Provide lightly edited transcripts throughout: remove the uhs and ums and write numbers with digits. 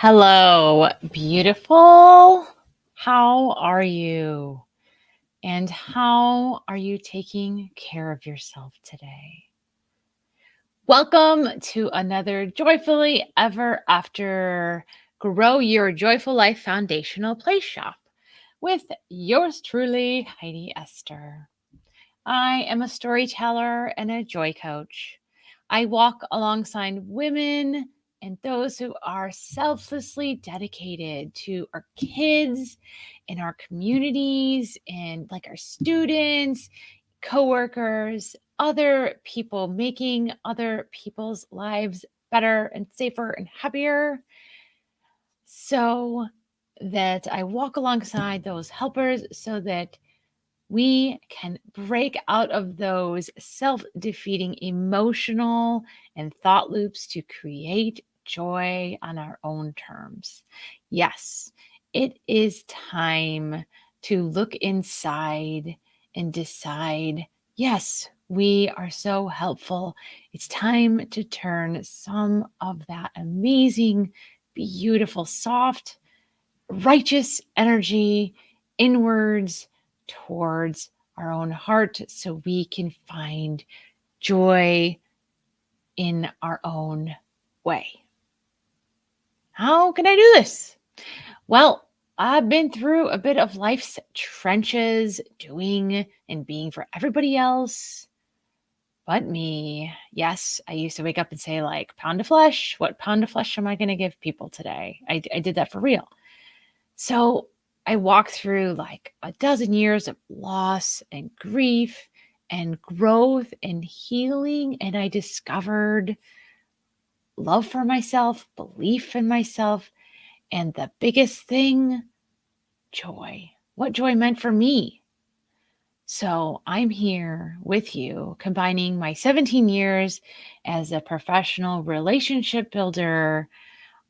Hello, beautiful. How are you? And how are you taking care of yourself today? Welcome to another Joyfully Ever After Grow Your Joyful Life Foundational Playshop with yours truly, Heidi Esther. I am a storyteller and a joy coach. I walk alongside women and those who are selflessly dedicated to our kids and our communities and like our students, coworkers, other people, making other people's lives better and safer and happier, so that I walk alongside those helpers so that we can break out of those self-defeating emotional and thought loops to create joy on our own terms. Yes, it is time to look inside and decide, yes, we are so helpful. It's time to turn some of that amazing, beautiful, soft, righteous energy inwards towards our own heart so we can find joy in our own way. How can I do this? Well, I've been through a bit of life's trenches, doing and being for everybody else but me. Yes, I used to wake up and say, like, pound of flesh. What pound of flesh am I going to give people today? I did that for real. So I walked through like a dozen years of loss and grief and growth and healing. And I discovered love for myself, belief in myself, and the biggest thing, joy. What joy meant for me. So I'm here with you, combining my 17 years as a professional relationship builder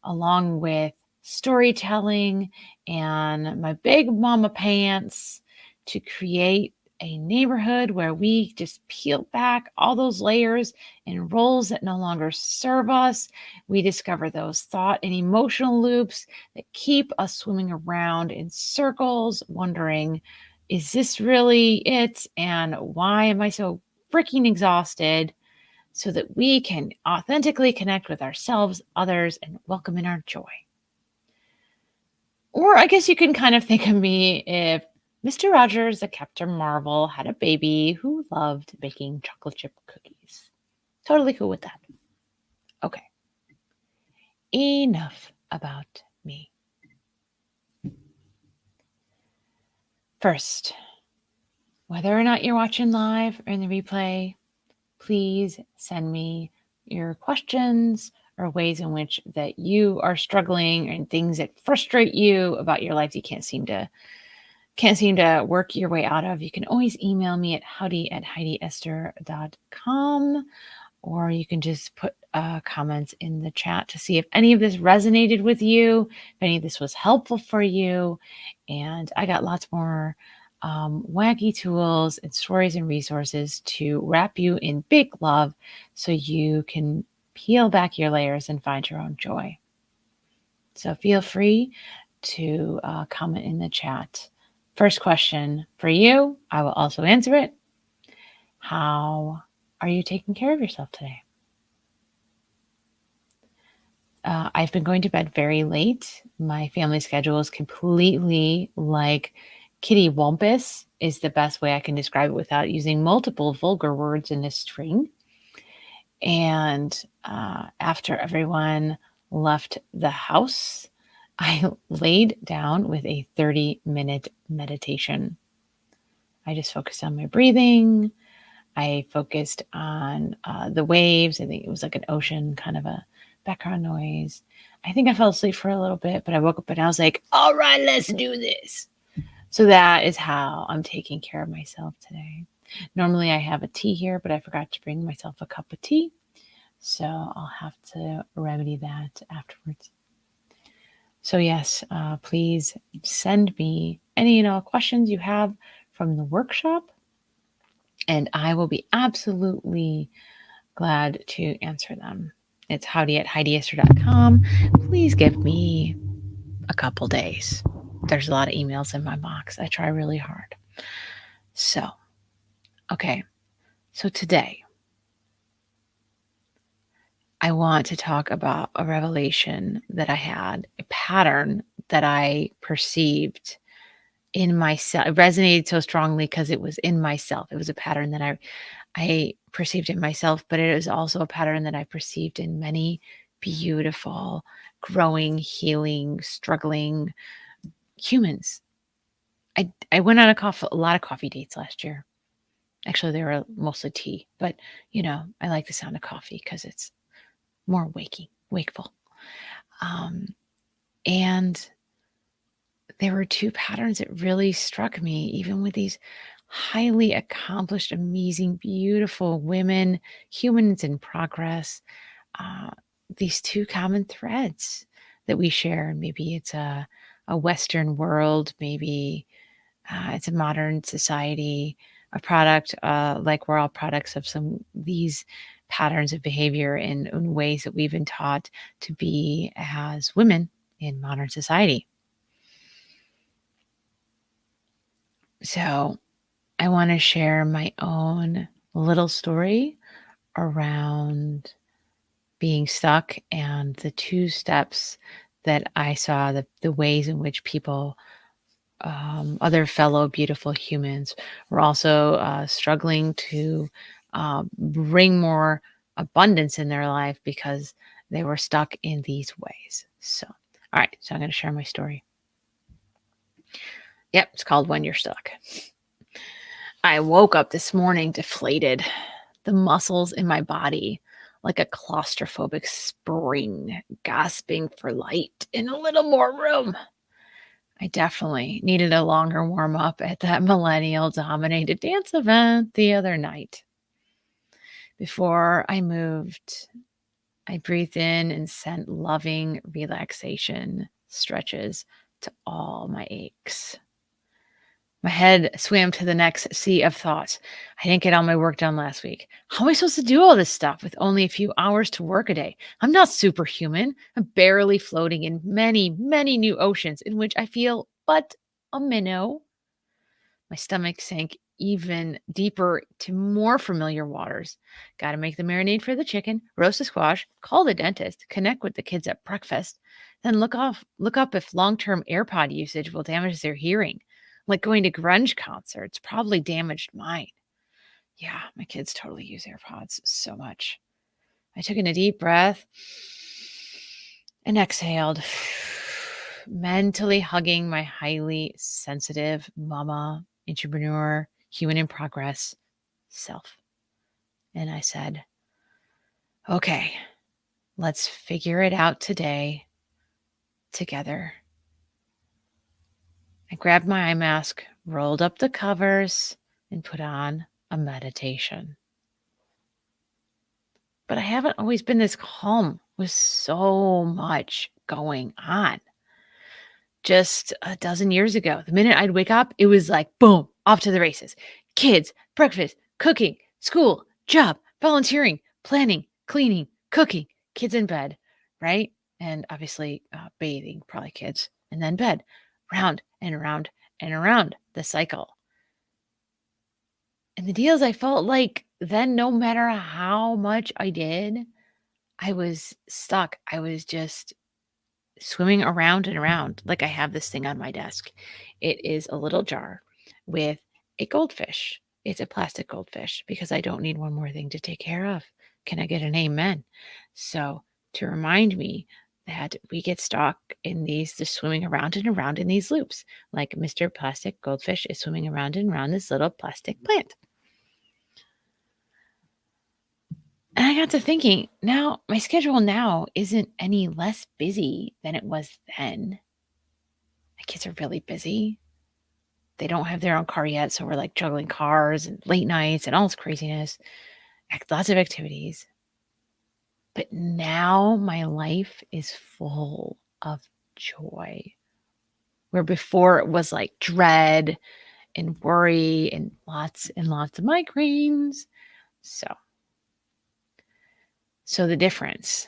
along with storytelling and my big mama pants to create a neighborhood where we just peel back all those layers and roles that no longer serve us. We discover those thought and emotional loops that keep us swimming around in circles, wondering, is this really it? And why am I so freaking exhausted? So that we can authentically connect with ourselves, others, and welcome in our joy. Or I guess you can kind of think of me if Mr. Rogers, the Captain Marvel, had a baby who loved baking chocolate chip cookies. Totally cool with that. Okay. Enough about me. First, whether or not you're watching live or in the replay, please send me your questions or ways in which that you are struggling and things that frustrate you about your life you can't seem to work your way out of. You can always email me at howdy@heidiester.com, or you can just put comments in the chat to see if any of this resonated with you, if any of this was helpful for you. And I got lots more wacky tools and stories and resources to wrap you in big love so you can peel back your layers and find your own joy. So feel free to comment in the chat. First question for you, I will also answer it. How are you taking care of yourself today? I've been going to bed very late. My family schedule is completely like kitty wampus is the best way I can describe it without using multiple vulgar words in a string. And after everyone left the house, I laid down with a 30-minute meditation. I just focused on my breathing. I focused on the waves. I think it was like an ocean kind of a background noise. I think I fell asleep for a little bit, but I woke up and I was like, all right, let's do this. So that is how I'm taking care of myself today. Normally I have a tea here, but I forgot to bring myself a cup of tea. So I'll have to remedy that afterwards. So yes, please send me any and all questions you have from the workshop, and I will be absolutely glad to answer them. It's howdy@heidiester.com. Please give me a couple days. There's a lot of emails in my box. I try really hard. So, okay. So today, I want to talk about a revelation that I had, a pattern that I perceived in myself. It resonated so strongly because it was in myself. It was a pattern that I perceived in myself, but it is also a pattern that I perceived in many beautiful, growing, healing, struggling humans. I went on a lot of coffee dates last year. Actually, they were mostly tea, but I like the sound of coffee because it's more wakeful. And there were two patterns that really struck me, even with these highly accomplished, amazing, beautiful women, humans in progress. Uh, these two common threads that we share. Maybe it's a Western world, maybe it's a modern society, a product, like we're all products of these patterns of behavior in ways that we've been taught to be as women in modern society. So I want to share my own little story around being stuck and the two steps that I saw, the ways in which people, other fellow beautiful humans, were also struggling to bring more abundance in their life because they were stuck in these ways. So, all right, so I'm going to share my story. Yep, it's called When You're Stuck. I woke up this morning deflated, the muscles in my body like a claustrophobic spring, gasping for light and a little more room. I definitely needed a longer warm up at that millennial dominated dance event the other night. Before I moved, I breathed in and sent loving relaxation stretches to all my aches. My head swam to the next sea of thoughts. I didn't get all my work done last week. How am I supposed to do all this stuff with only a few hours to work a day? I'm not superhuman. I'm barely floating in many, many new oceans in which I feel but a minnow. My stomach sank even deeper to more familiar waters. Got to make the marinade for the chicken, roast the squash, call the dentist, connect with the kids at breakfast, then look up if long-term AirPod usage will damage their hearing. Like going to grunge concerts probably damaged mine. Yeah, my kids totally use AirPods so much. I took in a deep breath and exhaled, mentally hugging my highly sensitive mama, entrepreneur, human in progress self. And I said, okay, let's figure it out today together. I grabbed my eye mask, rolled up the covers, and put on a meditation. But I haven't always been this calm with so much going on. Just a dozen years ago, the minute I'd wake up, it was like, boom, off to the races. Kids, breakfast, cooking, school, job, volunteering, planning, cleaning, cooking, kids in bed, right? And obviously bathing, probably kids, and then bed, round and around and around the cycle. And the deal is I felt like then no matter how much I did, I was stuck. I was just swimming around and around. Like I have this thing on my desk. It is a little jar with a goldfish. It's a plastic goldfish because I don't need one more thing to take care of. Can I get an amen? So to remind me that we get stuck in these, just swimming around and around in these loops, like Mr. Plastic Goldfish is swimming around and around this little plastic plant. And I got to thinking, now my schedule now isn't any less busy than it was then. My kids are really busy. They don't have their own car yet, so we're like juggling cars and late nights and all this craziness, lots of activities. But now my life is full of joy, where before it was like dread and worry and lots of migraines. So the difference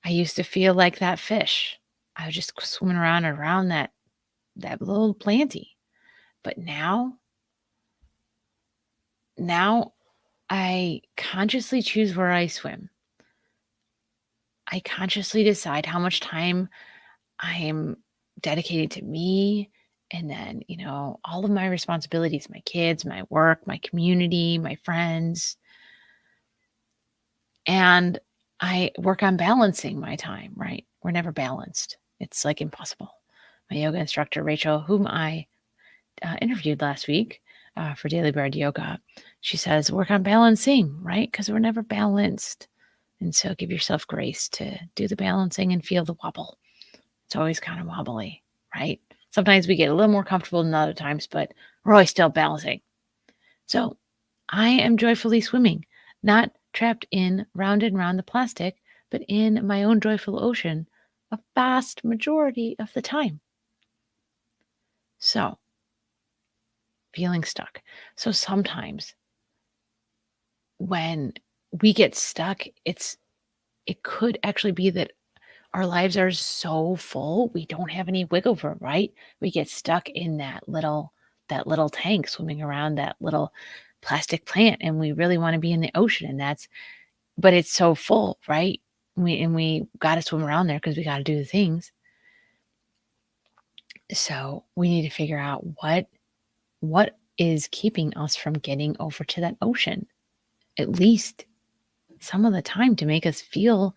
I used to feel like that fish. I was just swimming around that little planty. But now I consciously choose where I swim. I consciously decide how much time I am dedicated to me, and then, all of my responsibilities, my kids, my work, my community, my friends. And I work on balancing my time, right? We're never balanced. It's like impossible. My yoga instructor, Rachel, whom I interviewed last week for Daily Bread Yoga, she says, work on balancing, right? Because we're never balanced. And so give yourself grace to do the balancing and feel the wobble. It's always kind of wobbly, right? Sometimes we get a little more comfortable than other times, but we're always still balancing. So I am joyfully swimming, not trapped in round and round the plastic, but in my own joyful ocean a vast majority of the time. So, feeling stuck. So sometimes when we get stuck, it could actually be that our lives are so full, we don't have any wiggle room, right? We get stuck in that little tank swimming around that little plastic plant, and we really want to be in the ocean, but it's so full, right? We got to swim around there because we got to do the things. So we need to figure out what is keeping us from getting over to that ocean, at least some of the time, to make us feel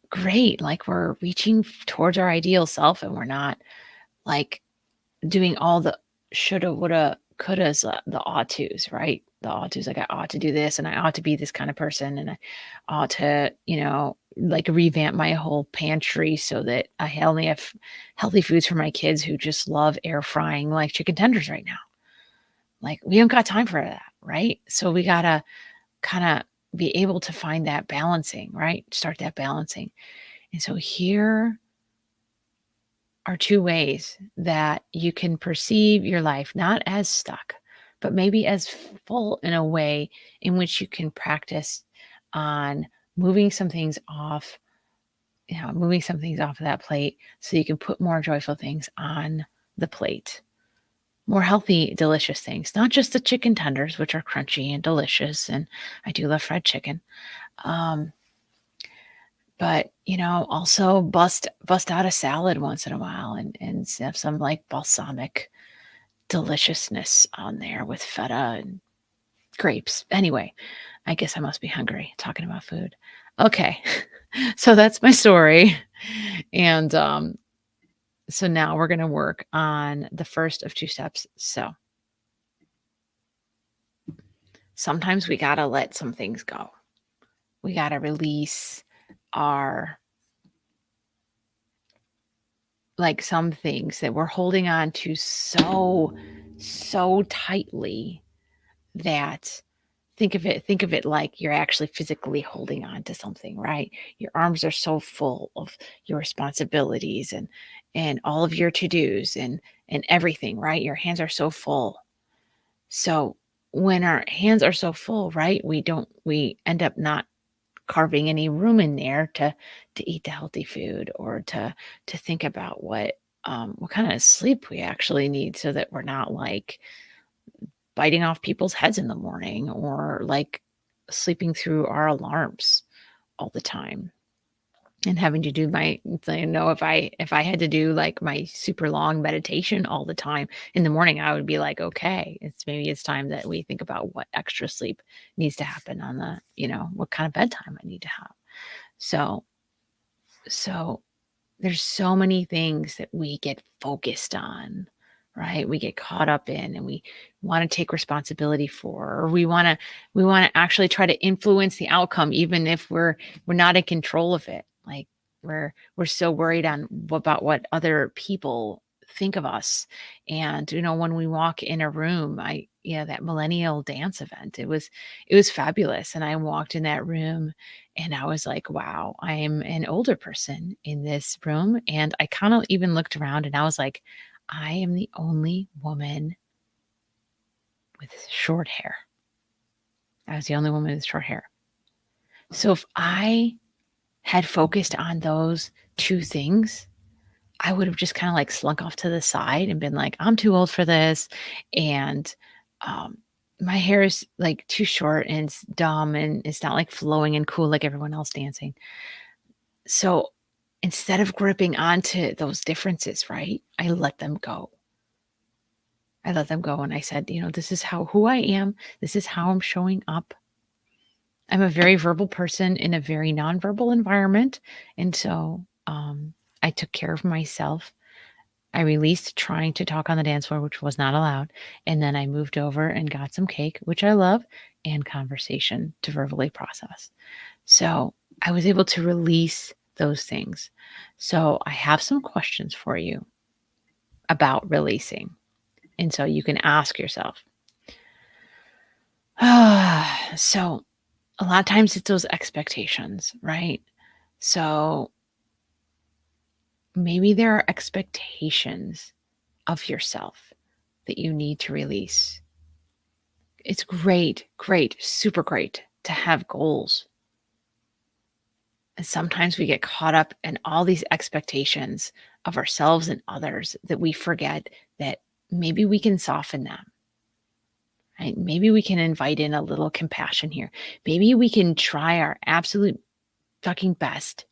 great, like we're reaching towards our ideal self, and we're not like doing all the shoulda, woulda, couldas, the ought tos, right? The ought tos, like I ought to do this, and I ought to be this kind of person, and I ought to, like revamp my whole pantry so that I only have healthy foods for my kids who just love air frying like chicken tenders right now. Like, we don't got time for that, right? So we gotta kind of be able to find that balancing, right? Start that balancing. And so here are two ways that you can perceive your life, not as stuck, but maybe as full, in a way in which you can practice on moving some things off, moving some things off of that plate so you can put more joyful things on the plate. More healthy, delicious things, not just the chicken tenders, which are crunchy and delicious. And I do love fried chicken. But, also bust out a salad once in a while, and have some like balsamic deliciousness on there with feta and grapes. Anyway, I guess I must be hungry talking about food. Okay. So that's my story. And so now we're going to work on the first of two steps. So sometimes we got to let some things go. We got to release our, like, some things that we're holding on to so tightly that, think of it like you're actually physically holding on to something, right? Your arms are so full of your responsibilities and all of your to-dos and everything, right? Your hands are so full. So when our hands are so full, right, we end up not carving any room in there to eat the healthy food, or to think about what kind of sleep we actually need, so that we're not like biting off people's heads in the morning, or like sleeping through our alarms all the time, and having to do if I had to do like my super long meditation all the time in the morning, I would be like, okay, it's time that we think about what extra sleep needs to happen on what kind of bedtime I need to have. So there's so many things that we get focused on, right? We get caught up in, and we want to take responsibility for, or we want to actually try to influence the outcome, even if we're not in control of it. Like, we're so worried about what other people think of us. And when we walk in a room, that millennial dance event, it was fabulous. And I walked in that room, and I was like, wow, I am an older person in this room. And I kind of even looked around, and I was like, I am the only woman with short hair. I was the only woman with short hair. So if I had focused on those two things, I would have just kind of like slunk off to the side and been like, I'm too old for this. And um, my hair is like too short and it's dumb and it's not like flowing and cool like everyone else dancing. So instead of gripping onto those differences, right, I let them go. I let them go and I said, this is who I am. This is how I'm showing up. I'm a very verbal person in a very nonverbal environment. And so I took care of myself. I released trying to talk on the dance floor, which was not allowed. And then I moved over and got some cake, which I love, and conversation to verbally process. So I was able to release those things. So I have some questions for you about releasing. And so you can ask yourself. So a lot of times it's those expectations, right? So maybe there are expectations of yourself that you need to release. It's great, super great to have goals. And sometimes we get caught up in all these expectations of ourselves and others that we forget that maybe we can soften them. Right? Maybe we can invite in a little compassion here. Maybe we can try our absolute fucking best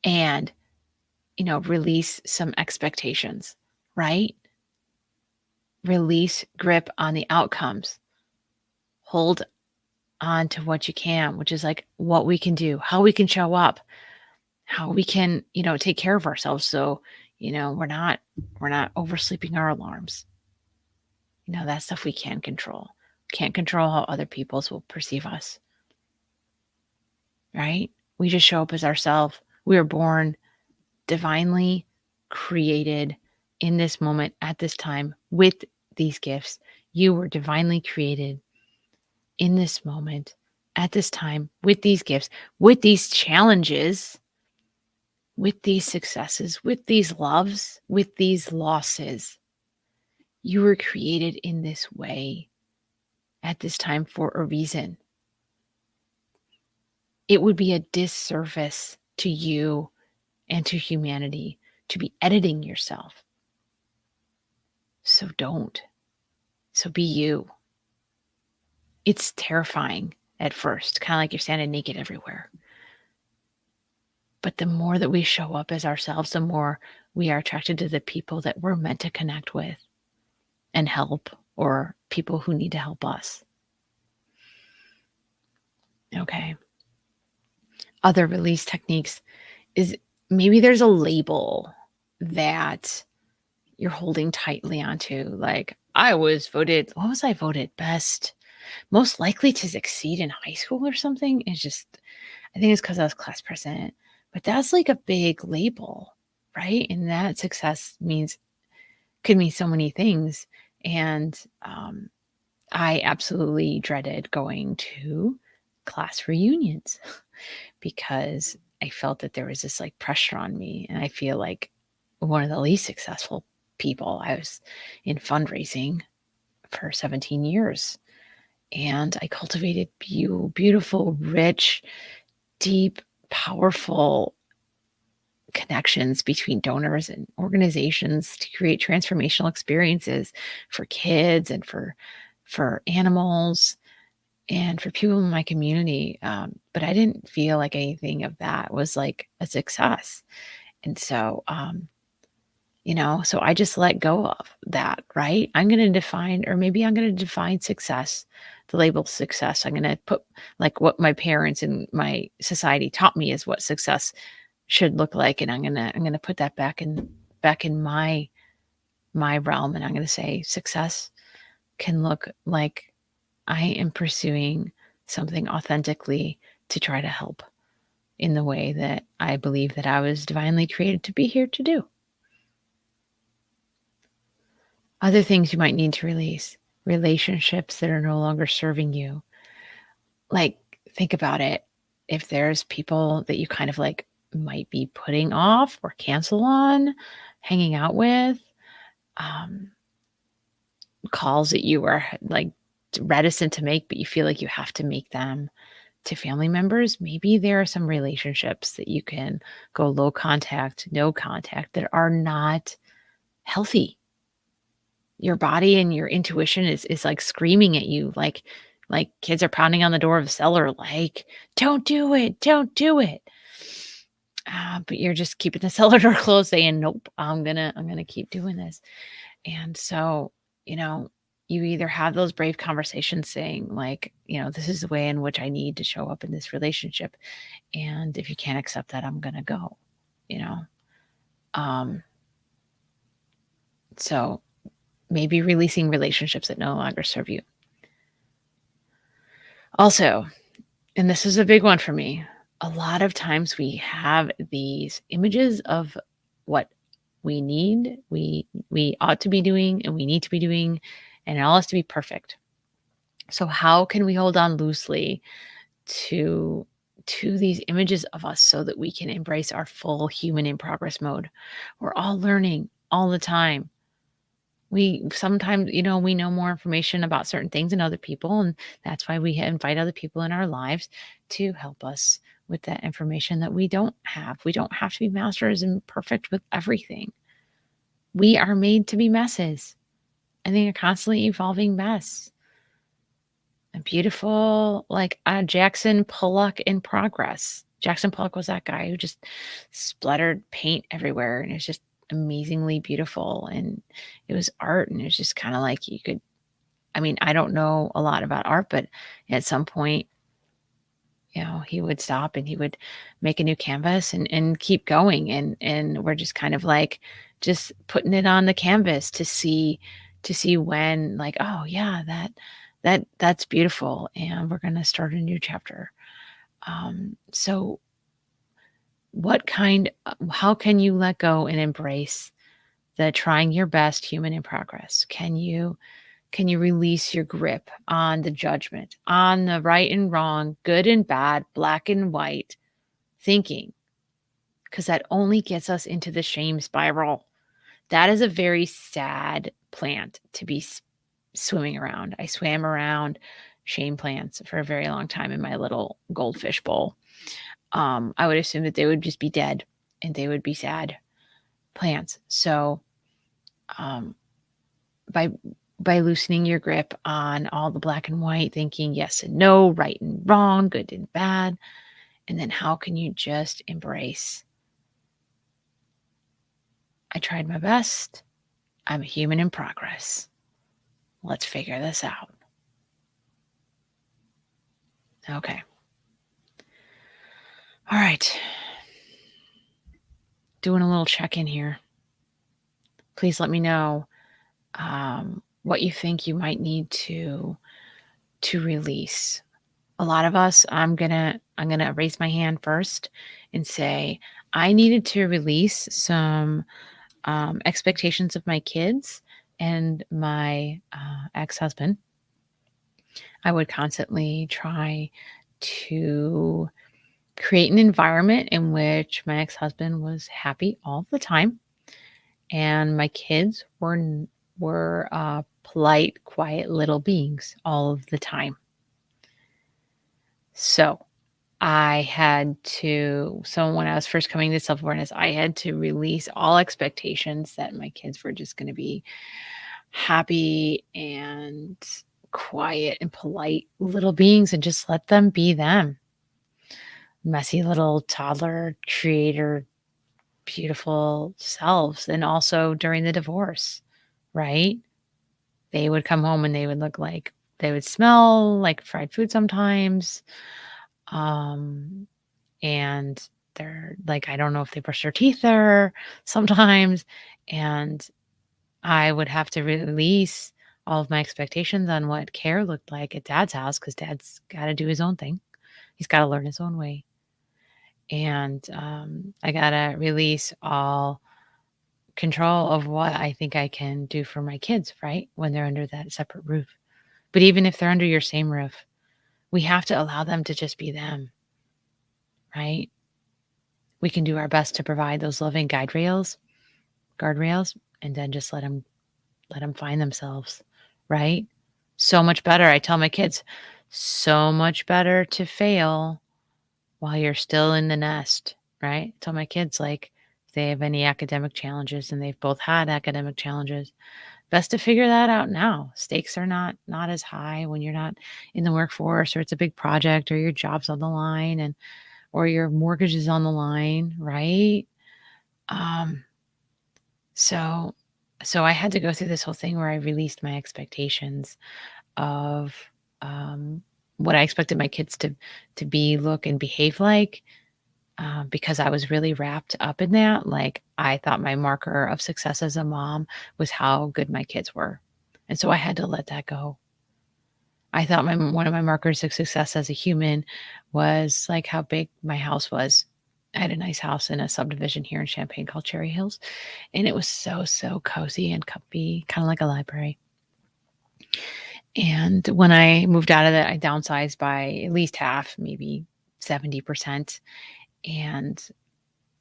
and, release some expectations, right? Release grip on the outcomes. Hold on to what you can, which is like what we can do, how we can show up, how we can, take care of ourselves. So, we're not oversleeping our alarms. That stuff we can control. Can't control how other people will perceive us. Right? We just show up as ourselves. We are born divinely created in this moment at this time with these gifts. You were divinely created in this moment at this time with these gifts, with these challenges, with these successes, with these loves, with these losses. You were created in this way at this time for a reason. It would be a disservice to you and to humanity to be editing yourself. So don't. So be you. It's terrifying at first, kind of like you're standing naked everywhere. But the more that we show up as ourselves, the more we are attracted to the people that we're meant to connect with and help, or people who need to help us. Okay. Other release techniques is maybe there's a label that you're holding tightly onto. Like, what was I voted? Best, most likely to succeed in high school or something. I think it's because I was class president. But that's like a big label, right? And that success could mean so many things. And I absolutely dreaded going to class reunions because I felt that there was this like pressure on me. And I feel like one of the least successful people. I was in fundraising for 17 years and I cultivated beautiful, rich, deep, powerful connections between donors and organizations to create transformational experiences for kids and for animals and for people in my community. But I didn't feel like anything of that was like a success. And so, so I just let go of that, right? I'm going to define success, the label success. I'm going to put like what my parents and my society taught me is what success should look like. And I'm going to put that back in my realm. And I'm going to say success can look like I am pursuing something authentically to try to help in the way that I believe that I was divinely created to be here to do. Other things you might need to release, relationships that are no longer serving you. Like, think about it. If there's people that you kind of like might be putting off or cancel on, hanging out with, calls that you are like reticent to make, but you feel like you have to make them, to family members, maybe there are some relationships that you can go low contact, no contact that are not healthy. Your body and your intuition is like screaming at you, like kids are pounding on the door of the cellar, like, don't do it, don't do it. But you're just keeping the cellar door closed, saying, nope, I'm gonna keep doing this. And so, you either have those brave conversations saying, like, this is the way in which I need to show up in this relationship. And if you can't accept that, I'm gonna go, you know. So maybe releasing relationships that no longer serve you. Also, and this is a big one for me, a lot of times we have these images of what we need, we ought to be doing, and we need to be doing, and it all has to be perfect. So how can we hold on loosely to these images of us so that we can embrace our full human in progress mode? We're all learning all the time. We sometimes, we know more information about certain things than other people, and that's why we invite other people in our lives to help us with that information that we don't have. We don't have to be masters and perfect with everything. We are made to be messes. I think a constantly evolving mess. A beautiful, like a Jackson Pollock in progress. Jackson Pollock was that guy who just splattered paint everywhere, and it was just amazingly beautiful, and it was art, and it was just kind of like I don't know a lot about art, but at some point, he would stop and he would make a new canvas and keep going, and we're just kind of like just putting it on the canvas to see when, like, oh yeah, that's beautiful, and we're going to start a new chapter. So how can you let go and embrace the trying your best human in progress? Can you release your grip on the judgment, on the right and wrong, good and bad, black and white thinking? Because that only gets us into the shame spiral. That is a very sad plant to be swimming around. I swam around shame plants for a very long time in my little goldfish bowl. I would assume that they would just be dead and they would be sad plants. So, by loosening your grip on all the black and white thinking, yes and no, right and wrong, good and bad, and then how can you just embrace, I tried my best. I'm a human in progress. Let's figure this out. Okay. All right. Doing a little check-in here. Please let me know what you think you might need to release. A lot of us, I'm gonna raise my hand first and say I needed to release some expectations of my kids and my ex-husband. I would constantly try to create an environment in which my ex-husband was happy all the time, and my kids were polite, quiet little beings all of the time. So when I was first coming to self-awareness, I had to release all expectations that my kids were just going to be happy and quiet and polite little beings and just let them be them. Messy little toddler creator, beautiful selves. And also during the divorce, right? They would come home and they would smell like fried food sometimes. And they're like, I don't know if they brush their teeth there sometimes. And I would have to release all of my expectations on what care looked like at Dad's house, because Dad's got to do his own thing. He's got to learn his own way. And I got to release all control of what I think I can do for my kids, right? When they're under that separate roof. But even if they're under your same roof, we have to allow them to just be them, right? We can do our best to provide those loving guardrails, and then just let them find themselves, right? So much better. I tell my kids, So much better to fail while you're still in the nest, right? Tell my kids, like, if they have any academic challenges, and they've both had academic challenges, best to figure that out now. Stakes are not as high when you're not in the workforce, or it's a big project, or your job's on the line, and or your mortgage is on the line, right? Um, so so I had to go through this whole thing where I released my expectations of um, what I expected my kids to be, look, and behave like, because I was really wrapped up in that. Like, I thought my marker of success as a mom was how good my kids were, and so I had to let that go. I thought one of my markers of success as a human was, like, how big my house was. I had a nice house in a subdivision here in Champaign called Cherry Hills, and it was so cozy and comfy, kinda like a library. And when I moved out of it, I downsized by at least half, maybe 70%, and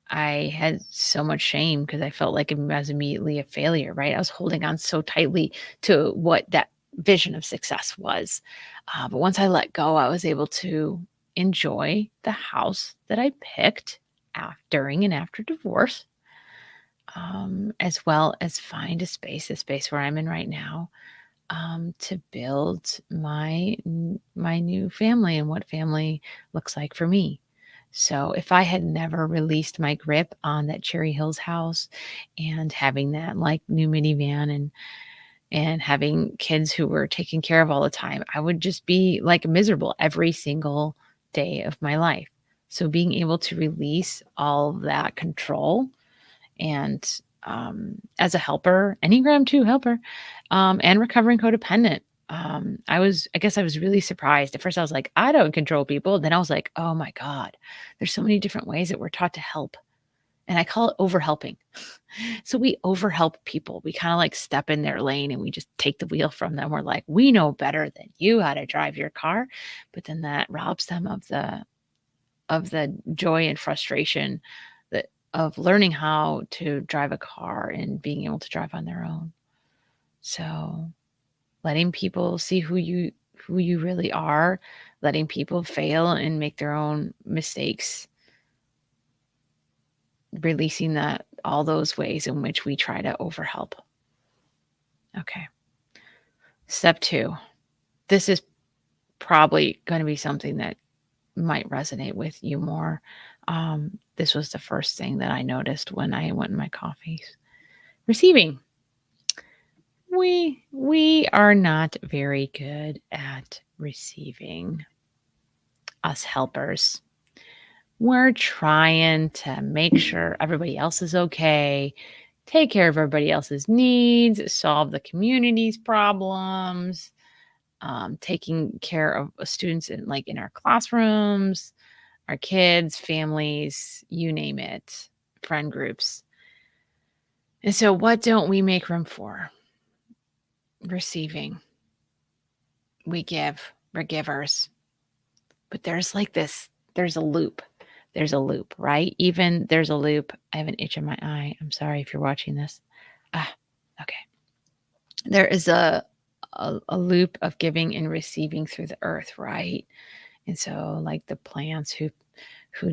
I had so much shame because I felt like I was immediately a failure, right? I was holding on so tightly to what that vision of success was. But once I let go, I was able to enjoy the house that I picked during and after divorce, as well as find the space where I'm in right now, to build my new family and what family looks like for me. So if I had never released my grip on that Cherry Hills house and having that, like, new minivan, and having kids who were taken care of all the time, I would just be, like, miserable every single day of my life. So being able to release all that control, and as a helper, Enneagram 2 helper, and recovering codependent, I guess I was really surprised. At first, I was like, I don't control people. Then I was like, oh my God, there's so many different ways that we're taught to help. And I call it overhelping. So we overhelp people. We kind of, like, step in their lane and we just take the wheel from them. We're like, we know better than you how to drive your car. But then that robs them of the joy and frustration that of learning how to drive a car and being able to drive on their own. So letting people see who you really are, letting people fail and make their own mistakes, releasing that all those ways in which we try to overhelp. Okay. Step 2. This is probably going to be something that might resonate with you more. This was the first thing that I noticed when I went in my coffees. Receiving. We are not very good at receiving, us helpers. We're trying to make sure everybody else is okay, take care of everybody else's needs, solve the community's problems, taking care of students in our classrooms, our kids, families, you name it, friend groups. And so what don't we make room for? Receiving. We give. We're givers. But there's a loop. There's a loop, right? Even there's a loop. I have an itch in my eye. I'm sorry if you're watching this. Okay. There is a loop of giving and receiving through the earth, right? And so, like, the plants who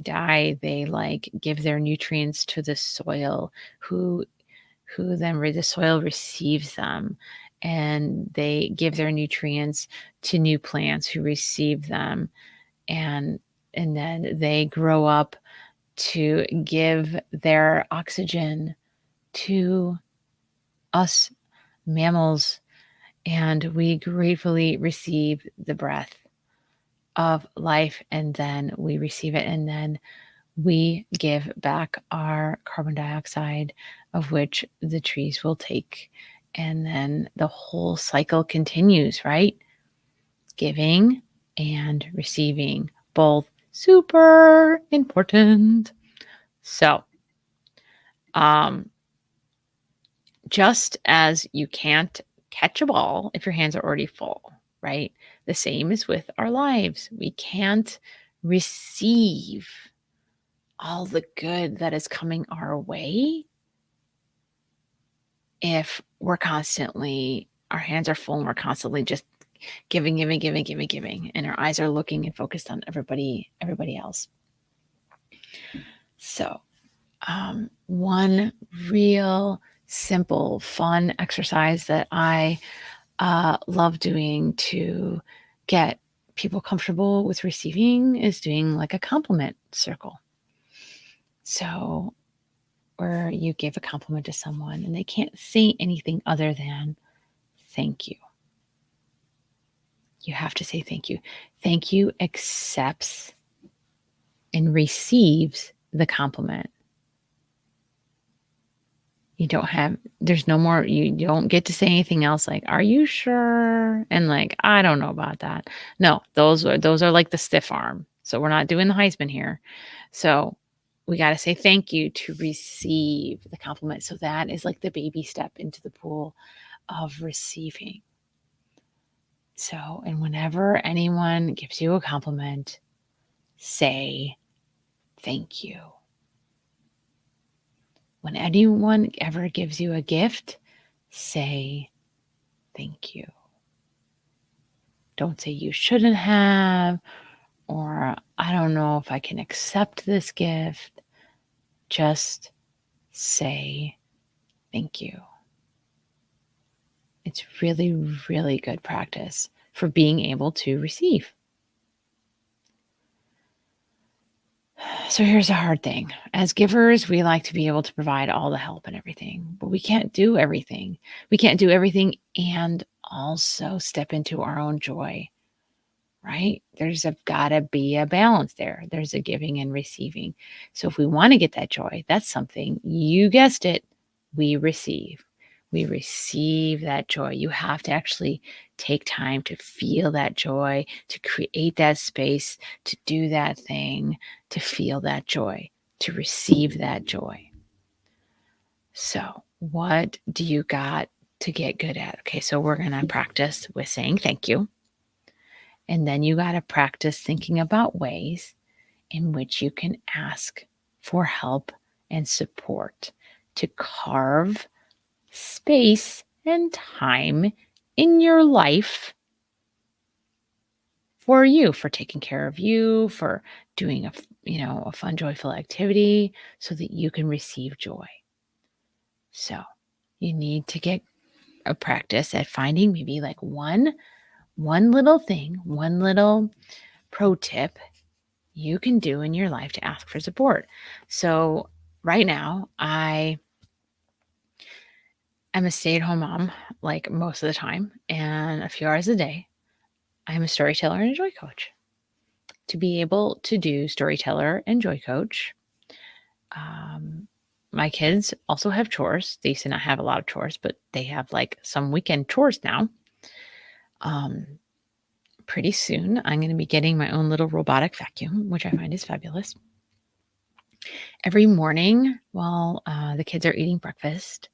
die, they, like, give their nutrients to the soil, who then the soil receives them, and they give their nutrients to new plants who receive them, and then they grow up to give their oxygen to us mammals, and we gratefully receive the breath of life, and then we receive it, and then we give back our carbon dioxide, of which the trees will take. And then the whole cycle continues, right? Giving and receiving, both super important. So, just as you can't catch a ball if your hands are already full, right? The same is with our lives. We can't receive all the good that is coming our way if our hands are full and we're constantly just giving, giving, giving, giving, giving, and our eyes are looking and focused on everybody else. So, one real simple, fun exercise that I love doing to get people comfortable with receiving is doing like a compliment circle. So, where you give a compliment to someone and they can't say anything other than thank you. You have to say thank you. Thank you accepts and receives the compliment. There's no more, you don't get to say anything else like, are you sure? And like, I don't know about that. No, those are like the stiff arm. So we're not doing the Heisman here. So we got to say thank you to receive the compliment. So that is like the baby step into the pool of receiving. So, and whenever anyone gives you a compliment, say thank you. When anyone ever gives you a gift, say thank you. Don't say you shouldn't have, or I don't know if I can accept this gift. Just say thank you. It's really, really good practice for being able to receive. So here's a hard thing. As givers, we like to be able to provide all the help and everything, but we can't do everything. We can't do everything and also step into our own joy, right? There's gotta be a balance there. There's a giving and receiving. So if we want to get that joy, that's something, you guessed it, we receive. We receive that joy. You have to actually take time to feel that joy, to create that space, to do that thing, to feel that joy, to receive that joy. So, what do you got to get good at? Okay, so we're going to practice with saying thank you. And then you got to practice thinking about ways in which you can ask for help and support to carve space and time in your life for you, for taking care of you, for doing a fun, joyful activity so that you can receive joy. So you need to get a practice at finding maybe like one little thing, one little pro tip you can do in your life to ask for support. So right now, I'm a stay-at-home mom, like most of the time, and a few hours a day. I'm a storyteller and a joy coach. To be able to do storyteller and joy coach, my kids also have chores. They used to not have a lot of chores, but they have like some weekend chores now. Pretty soon, I'm going to be getting my own little robotic vacuum, which I find is fabulous. Every morning while the kids are eating breakfast,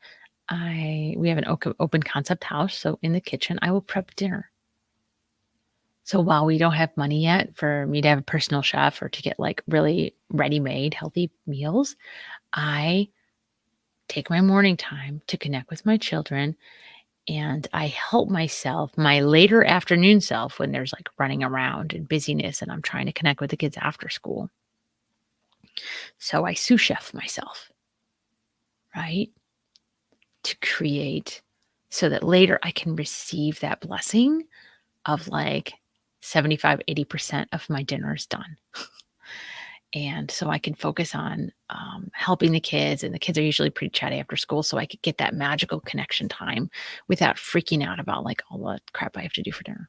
we have an open concept house. So in the kitchen, I will prep dinner. So while we don't have money yet for me to have a personal chef or to get like really ready-made healthy meals, I take my morning time to connect with my children, and I help myself, my later afternoon self, when there's like running around and busyness and I'm trying to connect with the kids after school. So I sous chef myself, right? To create so that later I can receive that blessing of like 75, 80% of my dinner is done. And so I can focus on helping the kids, and the kids are usually pretty chatty after school. So I could get that magical connection time without freaking out about like all the crap I have to do for dinner.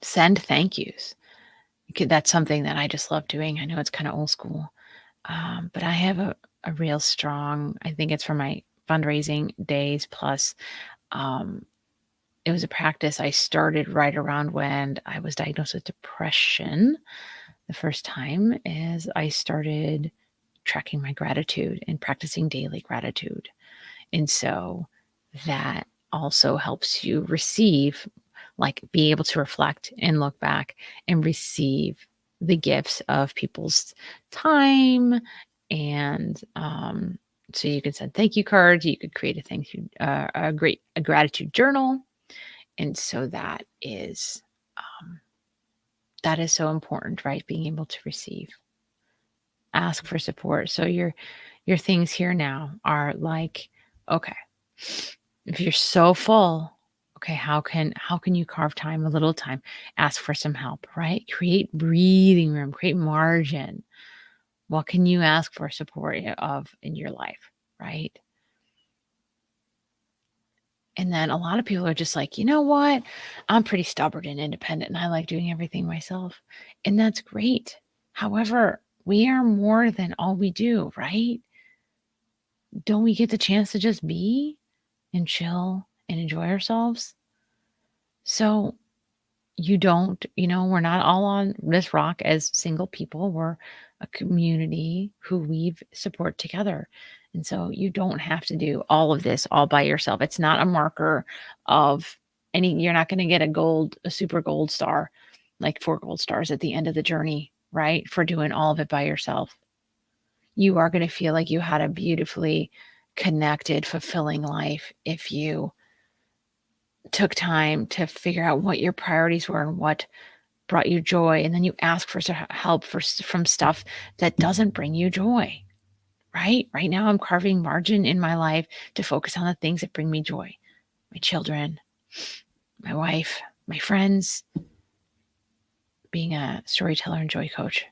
Send thank yous. That's something that I just love doing. I know it's kind of old school, but I have a real strong, I think it's for my fundraising days. Plus, it was a practice I started right around when I was diagnosed with depression. The first time is I started tracking my gratitude and practicing daily gratitude. And so that also helps you receive, like be able to reflect and look back and receive the gifts of people's time and So you can send thank you cards. You could create a gratitude journal. And so that is so important, right? Being able to receive, ask for support. So your things here now are like, okay, if you're so full, okay, how can you carve time, a little time, ask for some help, right? Create breathing room, create margin. What can you ask for support of in your life, right? And then a lot of people are just like, you know what? I'm pretty stubborn and independent and I like doing everything myself. And that's great. However, we are more than all we do, right? Don't we get the chance to just be and chill and enjoy ourselves? So we're not all on this rock as single people. We're a community who weave support together. And so you don't have to do all of this all by yourself. It's not a marker of you're not going to get a super gold star, like 4 gold stars at the end of the journey, right? For doing all of it by yourself. You are going to feel like you had a beautifully connected, fulfilling life if you took time to figure out what your priorities were and what brought you joy, and then you ask for help from stuff that doesn't bring you joy, right? Right now, I'm carving margin in my life to focus on the things that bring me joy. My children, my wife, my friends, being a storyteller and joy coach.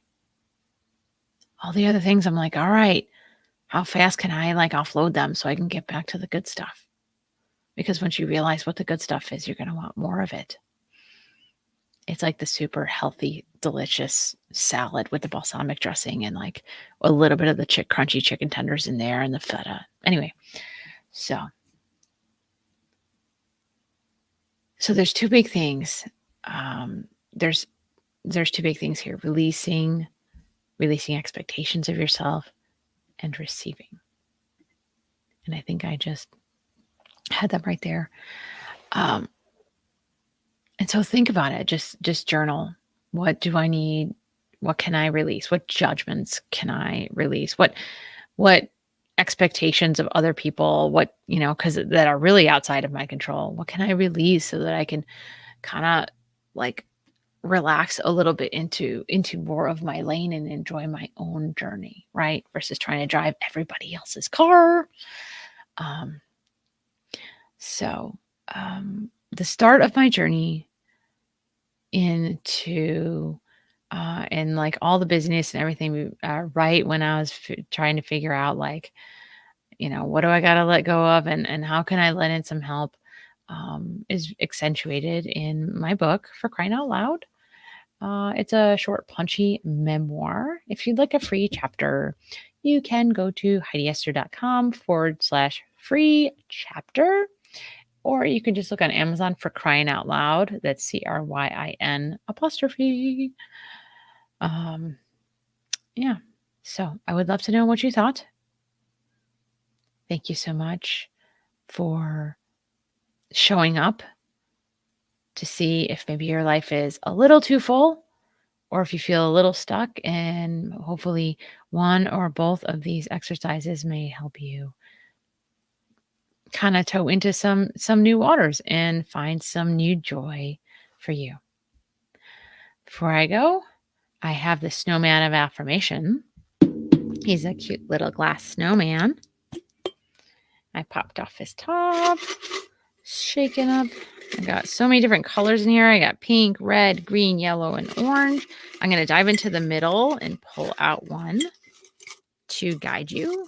All the other things, I'm like, all right, how fast can I offload them so I can get back to the good stuff? Because once you realize what the good stuff is, you're going to want more of it. It's like the super healthy, delicious salad with the balsamic dressing and like a little bit of the crunchy chicken tenders in there and the feta. Anyway, so there's 2 big things. There's 2 big things here: releasing expectations of yourself and receiving. And I think I just had them right there. And so think about it. Just journal. What do I need? What can I release? What judgments can I release? What expectations of other people, because that are really outside of my control. What can I release so that I can kind of like relax a little bit into more of my lane and enjoy my own journey, right? Versus trying to drive everybody else's car. The start of my journey into and like all the business and everything, right when I was trying to figure out what do I got to let go of and how can I let in some help, is accentuated in my book, For Cryin Out Loud. It's a short, punchy memoir. If you'd like a free chapter, you can go to HeidiEster.com/free chapter, or you can just look on Amazon for Cryin Out Loud. That's CRYIN'. Yeah. So I would love to know what you thought. Thank you so much for showing up to see if maybe your life is a little too full or if you feel a little stuck, and hopefully one or both of these exercises may help you kind of toe into some new waters and find some new joy for you. Before I go, I have the Snowman of Affirmation. He's a cute little glass snowman. I popped off his top, shaken up. I got so many different colors in here. I got pink, red, green, yellow, and orange. I'm going to dive into the middle and pull out one to guide you.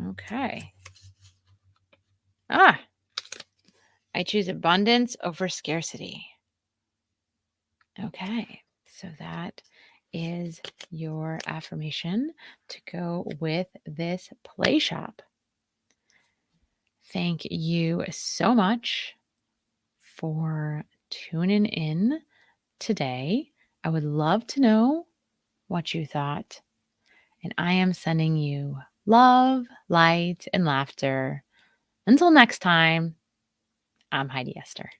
Okay. I choose abundance over scarcity. Okay. So that is your affirmation to go with this play shop. Thank you so much for tuning in today. I would love to know what you thought. And I am sending you love, light, and laughter. Until next time, I'm Heidi Esther.